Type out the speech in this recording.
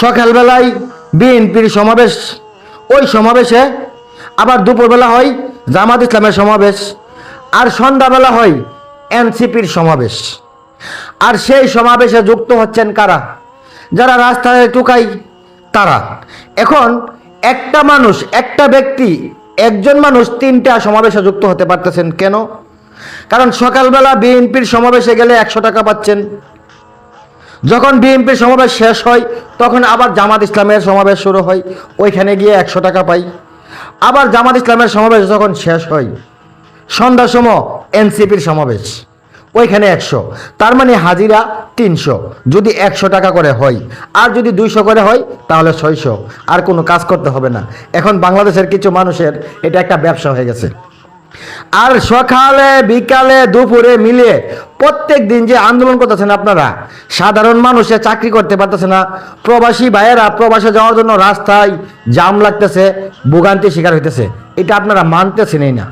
সকালবেলায় বিএনপির সমাবেশ, ওই সমাবেশে আবার দুপুরবেলা হয় জামাত ইসলামের সমাবেশ, আর সন্ধ্যাবেলা হয় এনসিপির সমাবেশ। আর সেই সমাবেশে যুক্ত হচ্ছেন কারা? যারা রাস্তায় টুকাই তারা। এখন একটা মানুষ, একটা ব্যক্তি, একজন মানুষ তিনটা সমাবেশে যুক্ত হতে পারতেছেন কেন? কারণ সকালবেলা বিএনপির সমাবেশে গেলে 100 টাকা পাচ্ছেন, যখন বিএনপির সমাবেশ শেষ হয় তখন আবার জামাত ইসলামের সমাবেশ শুরু হয়, ওইখানে গিয়ে 100 টাকা পাই। আবার জামাত ইসলামের সমাবেশ যখন শেষ হয় সন্ধ্যার সময় এনসিপির সমাবেশ, ওইখানে 100, তার মানে হাজিরা 300 যদি 100 টাকা করে হয়, আর যদি 200 করে হয় তাহলে 600। আর কোনো কাজ করতে হবে না। এখন বাংলাদেশের কিছু মানুষের এটা একটা ব্যবসা হয়ে গেছে। আর সকালে বিকালে দুপুরে মিলে প্রত্যেক দিন যে আন্দোলন করতেছেন আপনারা, সাধারণ মানুষে চাকরি করতে পারতেছে না, প্রবাসী ভাইয়েরা প্রবাসে যাওয়ার জন্য রাস্তায় জাম লাগতেছে, ভোগান্তি শিকার হইতেছে, এটা আপনারা মানতেছেনই না।